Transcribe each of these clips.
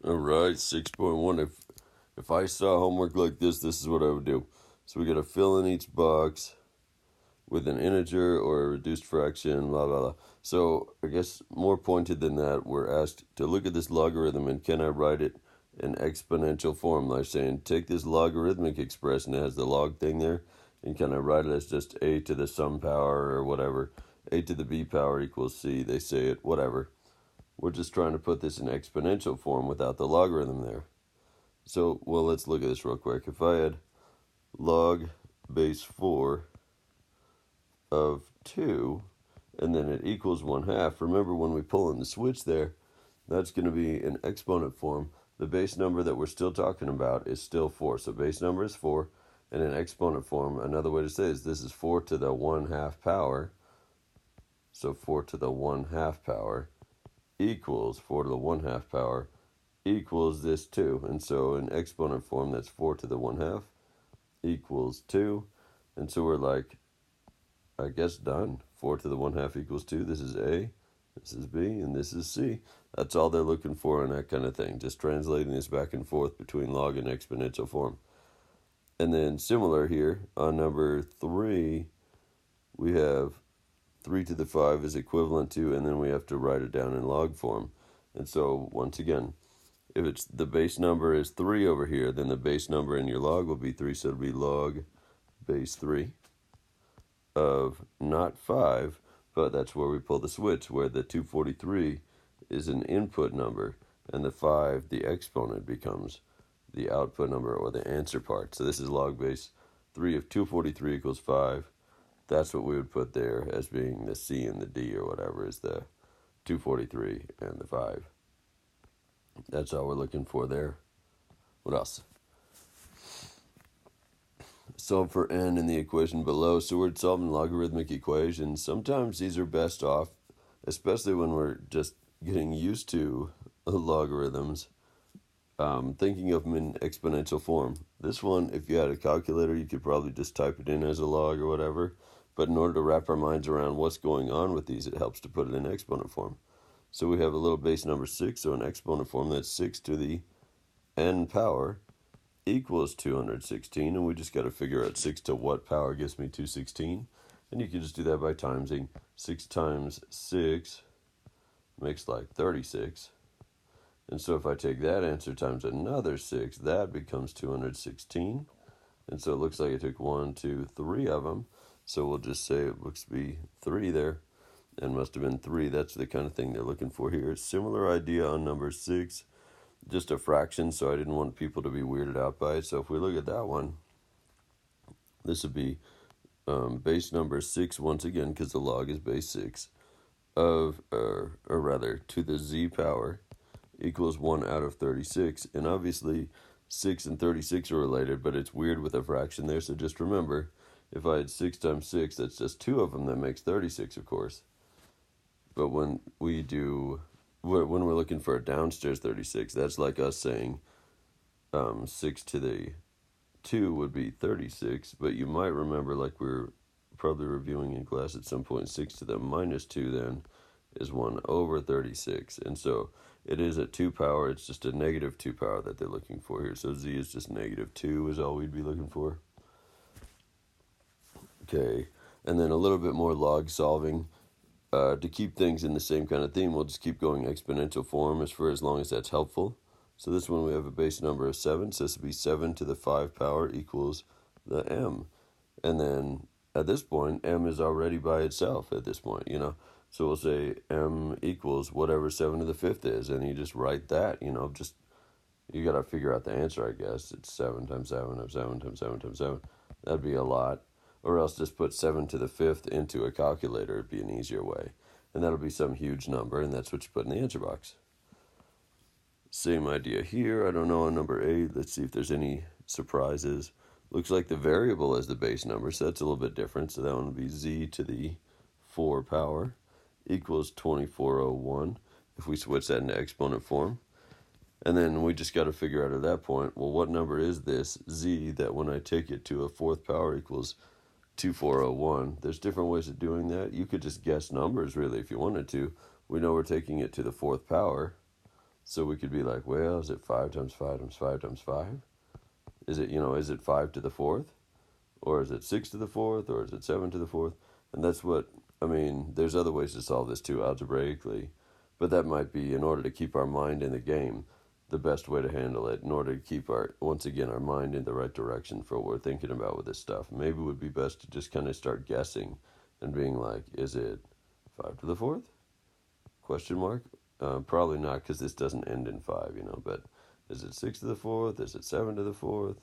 All right, 6.1. If I saw homework like this is what I would do. So we got to fill in each box with an integer or a reduced fraction, blah, blah, blah. So I guess more pointed than that, we're asked to look at this logarithm and can I write it in exponential form? Like saying, take this logarithmic expression that has the log thing there, and can I write it as just a to the sum power or whatever, a to the b power equals c, they say it, whatever. We're just trying to put this in exponential form without the logarithm there. So, well, let's look at this real quick. If I had log base 4 of 2, and then it equals 1/2, remember when we pull in the switch there, that's going to be in exponent form. The base number that we're still talking about is still 4. So base number is 4, and in exponent form, another way to say is this is 4 to the 1/2 power. So 4 to the 1/2 power equals 4 to the 1/2 power equals this 2. And so in exponent form, that's 4 to the 1/2 equals 2. And so we're like, I guess done. 4 to the 1/2 equals 2. This is A, this is B, and this is C. That's all they're looking for in that kind of thing. Just translating this back and forth between log and exponential form. And then similar here, on number 3, we have 3 to the 5 is equivalent to, and then we have to write it down in log form. And so, once again, if it's the base number is 3 over here, then the base number in your log will be 3, so it'll be log base 3 of not 5, but that's where we pull the switch, where the 243 is an input number, and the 5, the exponent, becomes the output number or the answer part. So this is log base 3 of 243 equals 5. That's what we would put there as being the C and the D or whatever is the 243 and the 5. That's all we're looking for there. What else? Solve for n in the equation below. So we're solving logarithmic equations. Sometimes these are best off, especially when we're just getting used to logarithms, thinking of them in exponential form. This one, if you had a calculator, you could probably just type it in as a log or whatever. But in order to wrap our minds around what's going on with these, it helps to put it in exponent form. So we have a little base number 6, so in exponent form, that's 6 to the n power equals 216, and we just got to figure out 6 to what power gives me 216. And you can just do that by timesing. 6 times 6 makes like 36. And so if I take that answer times another 6, that becomes 216. And so it looks like it took 1, 2, 3 of them. So we'll just say it looks to be 3 there, and must have been 3. That's the kind of thing they're looking for here. Similar idea on number 6, just a fraction, so I didn't want people to be weirded out by it. So if we look at that one, this would be base number 6 once again, because the log is base 6, of, or rather, to the z power equals 1 out of 36. And obviously 6 and 36 are related, but it's weird with a fraction there, so just remember, if I had 6 times 6, that's just 2 of them, that makes 36, of course. But when we're looking for a downstairs 36, that's like us saying 6 to the 2 would be 36, but you might remember, like we were probably reviewing in class at some point, 6 to the minus 2 then is 1 over 36. And so it is a 2 power, it's just a negative 2 power that they're looking for here. So z is just negative 2 is all we'd be looking for. Okay, and then a little bit more log solving. To keep things in the same kind of theme, we'll just keep going exponential form for as long as that's helpful. So this one we have a base number of 7, so this would be 7 to the 5 power equals the m. And then at this point, m is already by itself at this point, So we'll say m equals whatever 7 to the 5th is, and you just write that, you got to figure out the answer, I guess. It's 7 times 7 times 7 times 7 times 7. That'd be a lot. Or else just put 7 to the 5th into a calculator. It'd be an easier way. And that'll be some huge number, and that's what you put in the answer box. Same idea here. I don't know on number 8. Let's see if there's any surprises. Looks like the variable is the base number, so that's a little bit different. So that one would be z to the 4 power equals 2401 if we switch that into exponent form. And then we just got to figure out at that point, well, what number is this z that when I take it to a 4th power equals 2401. There's different ways of doing that. You could just guess numbers, really, if you wanted to. We know we're taking it to the 4th power. So we could be like, well, is it 5 times 5 times 5 times 5? Is it 5 to the 4th? Or is it 6 to the 4th? Or is it 7 to the 4th? And that's what, there's other ways to solve this too, algebraically. But that might be, in order to keep our mind in the game, the best way to handle it, in order to keep our mind in the right direction for what we're thinking about with this stuff. Maybe it would be best to just kind of start guessing and being like, is it 5 to the 4th? Question mark? Probably not, because this doesn't end in 5, but is it 6 to the 4th? Is it 7 to the 4th?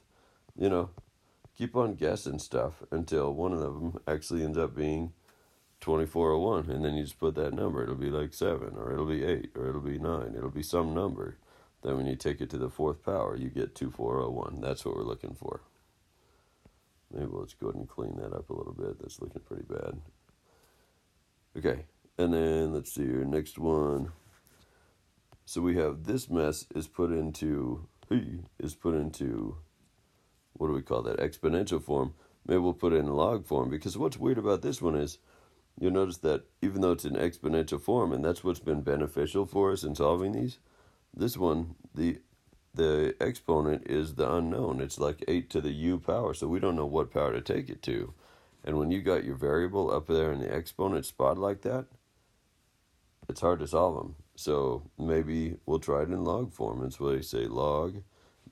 Keep on guessing stuff until one of them actually ends up being 2401, and then you just put that number. It'll be like 7, or it'll be 8, or it'll be 9. It'll be some number. Then when you take it to the 4th power, you get 2401. That's what we're looking for. Maybe let's go ahead and clean that up a little bit. That's looking pretty bad. Okay, and then let's see your next one. So we have this mess is put into, what do we call that, exponential form. Maybe we'll put it in log form, because what's weird about this one is, you'll notice that even though it's in exponential form, and that's what's been beneficial for us in solving these, this one, the exponent is the unknown. It's like 8 to the u power, so we don't know what power to take it to. And when you got your variable up there in the exponent spot like that, it's hard to solve them. So maybe we'll try it in log form. It's what they say, log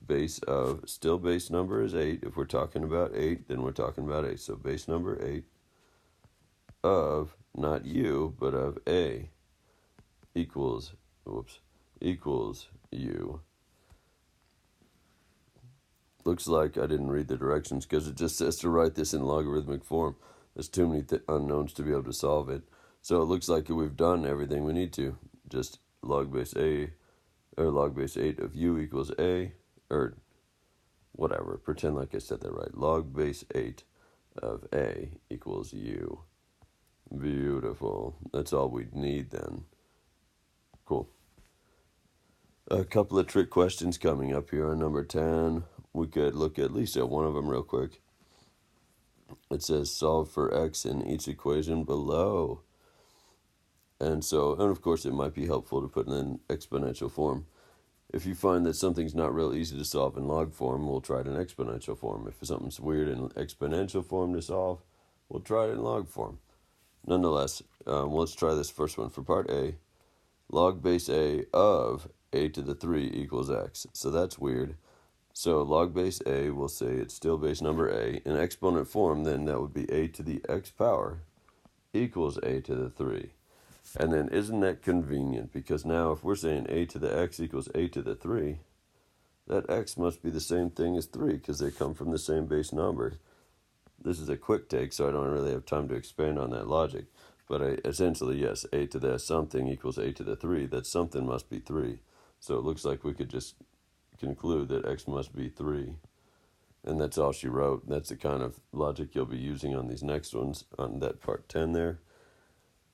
base of, still base number is 8. If we're talking about 8, then we're talking about 8. So base number 8 of, not u, but of a equals u. Looks like I didn't read the directions, because it just says to write this in logarithmic form. There's too many unknowns to be able to solve it. So it looks like we've done everything we need to. Just log base 8 of u equals a, or whatever. Pretend like I said that right. Log base 8 of a equals u. Beautiful. That's all we need then. Cool. A couple of trick questions coming up here on number 10. We could look at least at one of them real quick. It says solve for x in each equation below. And of course it might be helpful to put it in exponential form. If you find that something's not real easy to solve in log form, we'll try it in exponential form. If something's weird in exponential form to solve, we'll try it in log form. Nonetheless, let's try this first one. For part A, log base a of a to the 3 equals x. So that's weird. So log base a, we'll say it's still base number a. In exponent form, then that would be a to the x power equals a to the 3. And then isn't that convenient? Because now if we're saying a to the x equals a to the 3, that x must be the same thing as 3, because they come from the same base number. This is a quick take, so I don't really have time to expand on that logic. But essentially, yes, a to the something equals a to the 3. That something must be 3. So it looks like we could just conclude that x must be 3. And that's all she wrote. That's the kind of logic you'll be using on these next ones, on that part 10 there.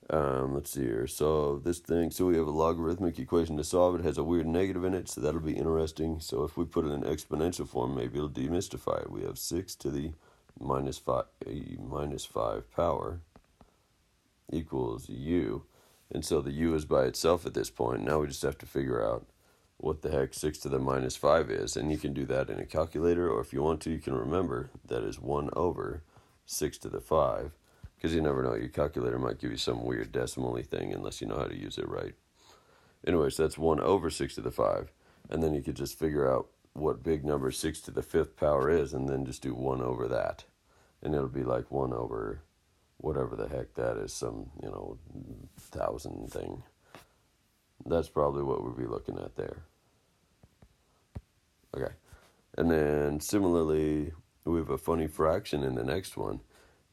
Let's see here. So this thing, so we have a logarithmic equation to solve. It has a weird negative in it, so that'll be interesting. So if we put it in exponential form, maybe it'll demystify it. We have 6 to the minus 5 power equals u. And so the u is by itself at this point. Now we just have to figure out what the heck 6 to the minus 5 is. And you can do that in a calculator, or if you want to, you can remember that is 1 over 6 to the 5. Because you never know, your calculator might give you some weird decimal-y thing unless you know how to use it right. Anyways, that's 1 over 6 to the 5. And then you could just figure out what big number 6 to the 5th power is, and then just do 1 over that. And it'll be like 1 over whatever the heck that is, some, 1,000 thing. That's probably what we'll be looking at there. Okay. And then similarly, we have a funny fraction in the next one.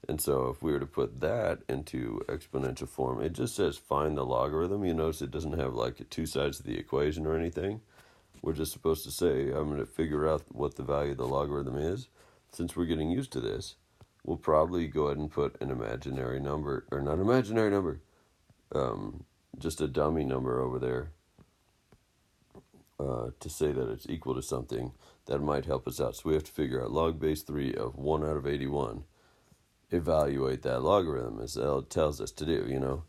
And so if we were to put that into exponential form, it just says find the logarithm. You notice it doesn't have like 2 sides of the equation or anything. We're just supposed to say, I'm going to figure out what the value of the logarithm is. Since we're getting used to this, we'll probably go ahead and put an imaginary number, or not imaginary number, just a dummy number over there to say that it's equal to something that might help us out. So we have to figure out log base 3 of 1 out of 81. Evaluate that logarithm, as it tells us to do,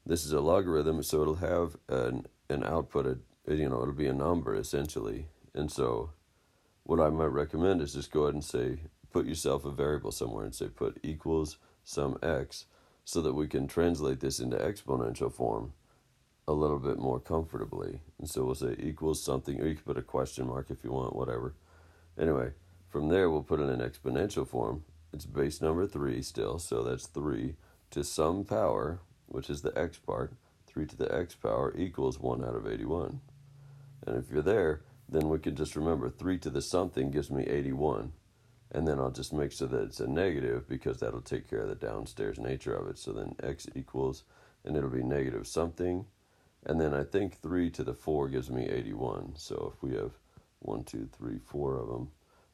This is a logarithm, so it'll have an output, it'll be a number essentially. And so what I might recommend is just go ahead and say, put yourself a variable somewhere and say put equals some x, so that we can translate this into exponential form a little bit more comfortably. And so we'll say equals something, or you can put a question mark if you want, whatever. Anyway, from there we'll put it in exponential form. It's base number 3 still, so that's 3 to some power, which is the x part. 3 to the x power equals 1 out of 81. And if you're there, then we can just remember 3 to the something gives me 81. And then I'll just make sure that it's a negative, because that'll take care of the downstairs nature of it. So then x equals, and it'll be negative something. And then I think 3 to the 4 gives me 81. So if we have 1, 2, 3, 4 of them,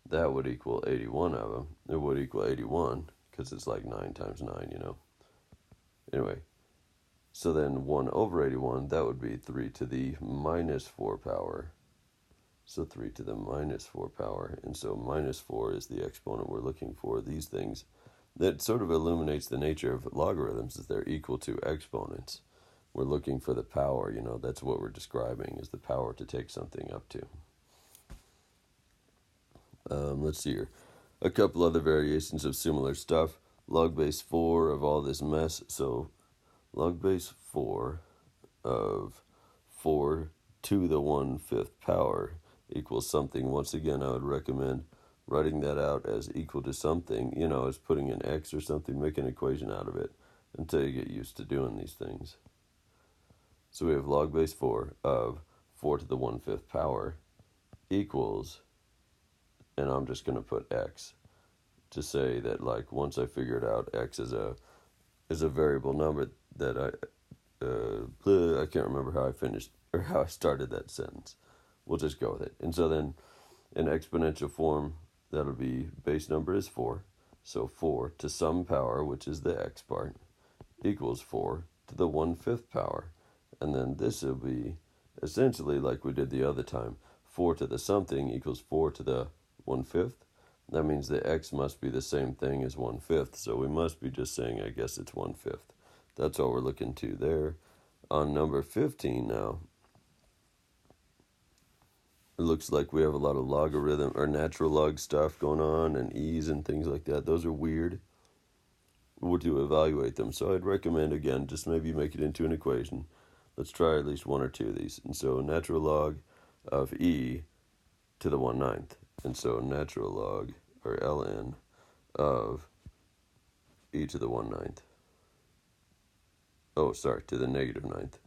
that would equal 81 of them. It would equal 81, because it's like 9 times 9, Anyway, so then 1 over 81, that would be 3 to the minus 4 power. So 3 to the minus 4 power. And so minus 4 is the exponent we're looking for. These things, that sort of illuminates the nature of logarithms, is they're equal to exponents. We're looking for the power, that's what we're describing, is the power to take something up to. Let's see here. A couple other variations of similar stuff. Log base 4 of all this mess. So log base 4 of 4 to the 1/5 power equals something. Once again, I would recommend writing that out as equal to something, as putting an x or something, make an equation out of it until you get used to doing these things. So we have log base 4 of 4 to the 1/5 power equals, and I'm just going to put x to say that, like, once I figured out x is a variable number that I can't remember how I finished or how I started that sentence. We'll just go with it. And so then in exponential form, that'll be base number is 4. So 4 to some power, which is the x part, equals 4 to the 1/5 power. And then this will be essentially like we did the other time. 4 to the something equals 4 to the 1/5. That means the x must be the same thing as 1/5. So we must be just saying, I guess it's 1/5. That's all we're looking to there. On number 15 now, it looks like we have a lot of logarithm or natural log stuff going on, and e's and things like that. Those are weird. We'll to evaluate them. So I'd recommend, again, just maybe make it into an equation. Let's try at least one or two of these. And so natural log of e to the 1/9. And so natural log, or ln, of e to the 1/9. Oh, sorry, to the -9th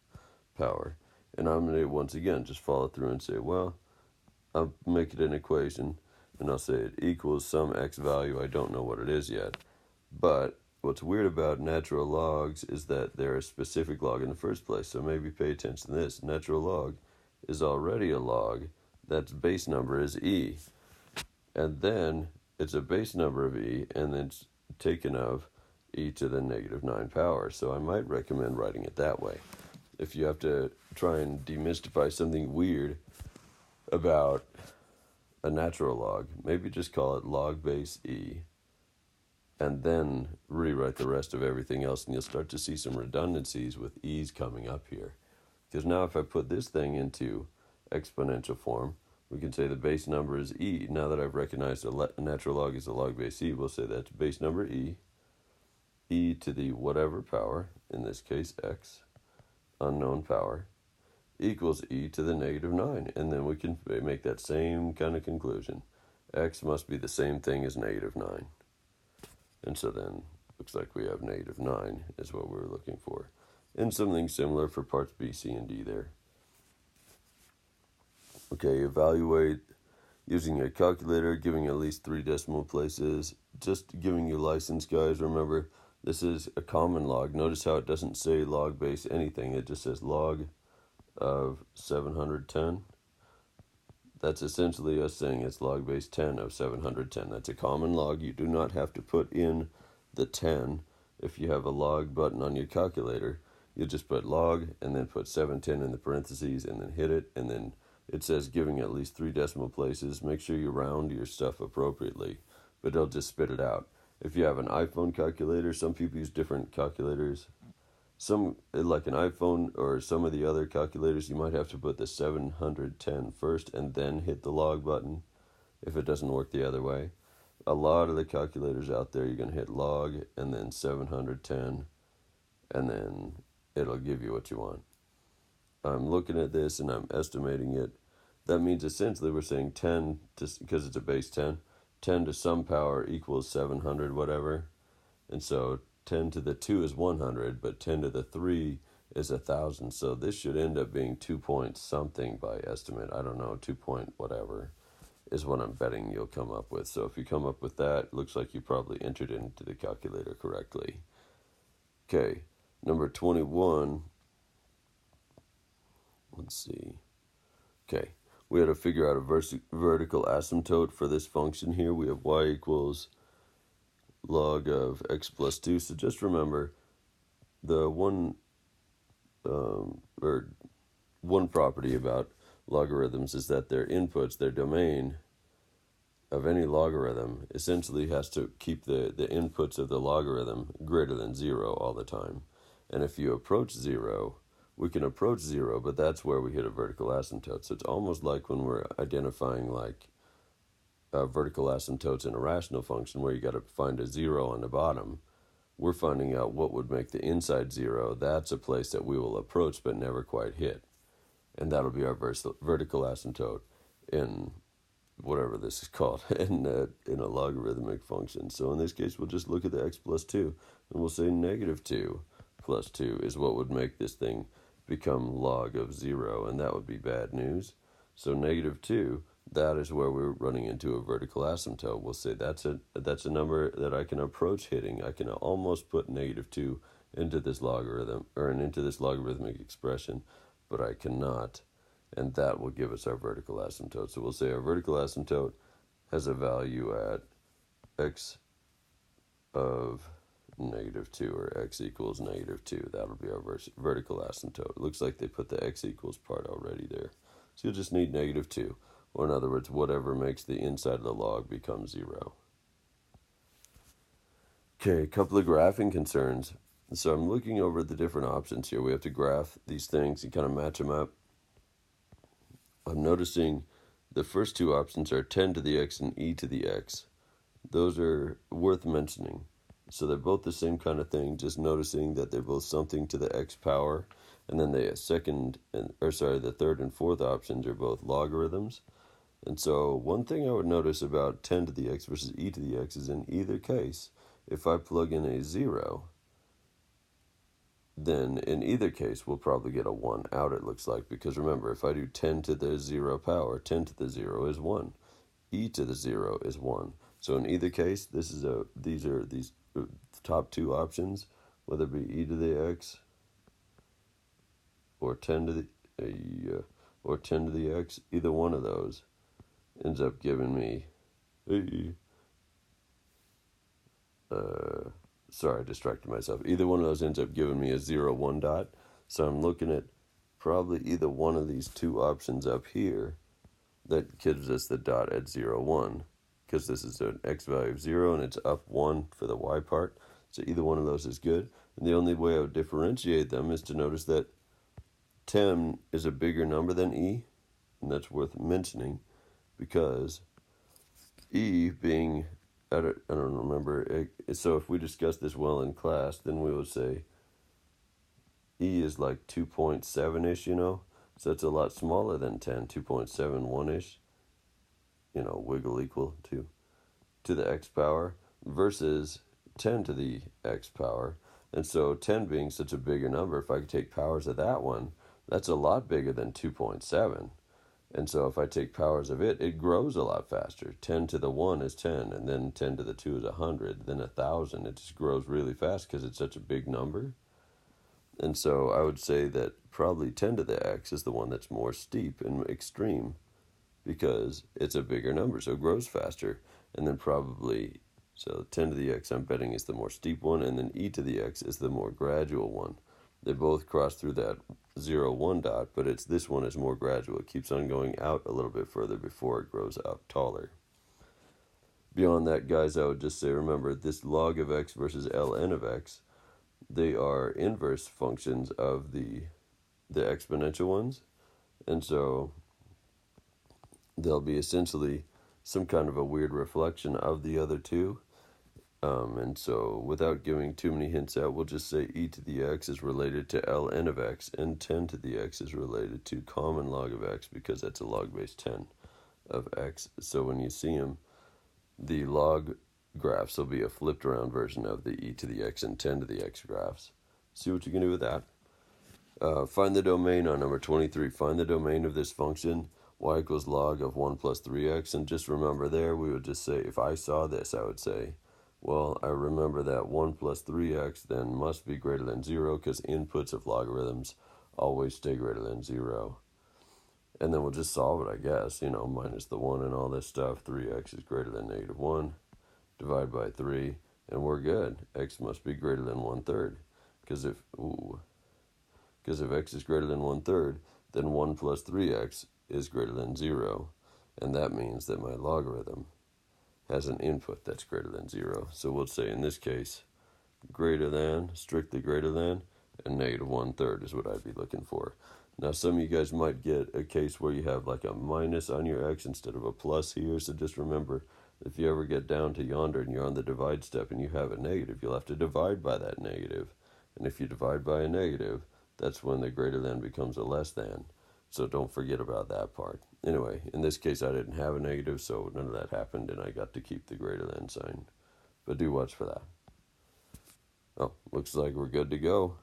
power. And I'm going to, once again, just follow through and say, well, I'll make it an equation, and I'll say it equals some x value. I don't know what it is yet. But what's weird about natural logs is that they're a specific log in the first place. So maybe pay attention to this. Natural log is already a log that's base number is e. And then it's a base number of e, and then it's taken of e to the -9 power. So I might recommend writing it that way. If you have to try and demystify something weird about a natural log, maybe just call it log base e, and then rewrite the rest of everything else, and you'll start to see some redundancies with e's coming up here. Because now if I put this thing into exponential form, we can say the base number is e. Now that I've recognized a natural log is a log base e, we'll say that's base number e to the whatever power, in this case x, unknown power, equals e to the -9. And then we can make that same kind of conclusion. X must be the same thing as -9. And so then looks like we have -9 is what we were looking for. And something similar for parts B, C, and D there. Okay, evaluate using a calculator, giving at least 3 decimal places. Just giving you license, guys. Remember, this is a common log. Notice how it doesn't say log base anything. It just says log of 710. That's essentially us saying it's log base 10 of 710. That's a common log. You do not have to put in the 10 if you have a log button on your calculator. You just put log and then put 710 in the parentheses and then hit it, and then it says giving at least 3 decimal places. Make sure you round your stuff appropriately, but it'll just spit it out. If you have an iPhone calculator, some people use different calculators. Some, like an iPhone or some of the other calculators, you might have to put the 710 first and then hit the log button if it doesn't work the other way. A lot of the calculators out there, you're going to hit log and then 710, and then it'll give you what you want. I'm looking at this and I'm estimating it. That means essentially we're saying 10 to, because it's a base 10, 10 to some power equals 700 whatever. And so 10 to the 2 is 100, but 10 to the 3 is 1,000. So this should end up being 2 point something by estimate. I don't know, 2 point whatever is what I'm betting you'll come up with. So if you come up with that, it looks like you probably entered it into the calculator correctly. Okay, number 21. Let's see. Okay, we had to figure out a vertical asymptote for this function here. We have y equals log of x plus 2. So just remember the one property about logarithms is that their inputs, their domain of any logarithm, essentially has to keep the inputs of the logarithm greater than 0 all the time. And if you approach 0, we can approach 0, but that's where we hit a vertical asymptote. So it's almost like when we're identifying like vertical asymptotes in a rational function where you got to find a 0 on the bottom. We're finding out what would make the inside 0. That's a place that we will approach but never quite hit. And that'll be our vertical asymptote in whatever this is called in a logarithmic function. So in this case, we'll just look at the x plus 2, and we'll say negative 2 plus 2 is what would make this thing become log of 0, and that would be bad news. So negative 2, that is where we're running into a vertical asymptote. We'll say that's a number that I can approach hitting. I can almost put negative 2 into this logarithm, or into this logarithmic expression, but I cannot, and that will give us our vertical asymptote. So we'll say our vertical asymptote has a value at x of negative 2, or x equals negative 2. That'll be our vertical asymptote. It looks like they put the x equals part already there. So you'll just need negative 2, or in other words, whatever makes the inside of the log become 0. Okay, a couple of graphing concerns. So I'm looking over the different options here. We have to graph these things and kind of match them up. I'm noticing the first two options are 10 to the x and e to the x. Those are worth mentioning. So they're both the same kind of thing, just noticing that they're both something to the x power. And then the third and fourth options are both logarithms. And so one thing I would notice about 10 to the x versus e to the x is in either case, if I plug in a 0, then in either case we'll probably get a 1 out, it looks like, because remember, if I do 10 to the 0 power, 10 to the 0 is 1. E to the 0 is 1. So in either case, these are these top two options, whether it be e to the x or 10 to the x, either one of those ends up giving me sorry, I distracted myself. Either one of those ends up giving me a 0, 1 dot. So I'm looking at probably either one of these two options up here that gives us the dot at 0, 1. Because this is an x value of 0 and it's up 1 for the y part. So either one of those is good. And the only way I would differentiate them is to notice that 10 is a bigger number than e. And that's worth mentioning because e being... I don't remember. So if we discuss this well in class, then we would say E is like 2.7-ish, So it's a lot smaller than 10, 2.71-ish, wiggle equal to the x power versus 10 to the x power. And so 10 being such a bigger number, if I could take powers of that one, that's a lot bigger than 2.7. And so if I take powers of it, it grows a lot faster. 10 to the 1 is 10, and then 10 to the 2 is 100, then 1,000. It just grows really fast because it's such a big number. And so I would say that probably 10 to the x is the one that's more steep and extreme because it's a bigger number, so it grows faster. And then so 10 to the x I'm betting is the more steep one, and then e to the x is the more gradual one. They both cross through that 0, 1 dot, but this one is more gradual. It keeps on going out a little bit further before it grows up taller. Beyond that, guys, I would just say, remember, this log of x versus ln of x, they are inverse functions of the exponential ones, and so they'll be essentially some kind of a weird reflection of the other two. And so without giving too many hints out, we'll just say e to the x is related to ln of x, and 10 to the x is related to common log of x, because that's a log base 10 of x. So when you see them, the log graphs will be a flipped around version of the e to the x and 10 to the x graphs. See what you can do with that. Find the domain on number 23. Find the domain of this function, y equals log of 1 plus 3x. And just remember there, we would just say, if I saw this, I would say, well, I remember that 1 plus 3x then must be greater than 0, because inputs of logarithms always stay greater than 0. And then we'll just solve it, I guess, minus the 1 and all this stuff. 3x is greater than negative 1. Divide by 3, and we're good. X must be greater than 1/3. Because if x is greater than 1/3, then 1 plus 3x is greater than 0. And that means that my logarithm has an input that's greater than 0. So we'll say in this case, greater than, strictly greater than, and negative 1/3 is what I'd be looking for. Now some of you guys might get a case where you have like a minus on your x instead of a plus here. So just remember, if you ever get down to yonder and you're on the divide step and you have a negative, you'll have to divide by that negative. And if you divide by a negative, that's when the greater than becomes a less than. So don't forget about that part. Anyway, in this case, I didn't have a negative, so none of that happened, and I got to keep the greater than sign. But do watch for that. Oh, looks like we're good to go.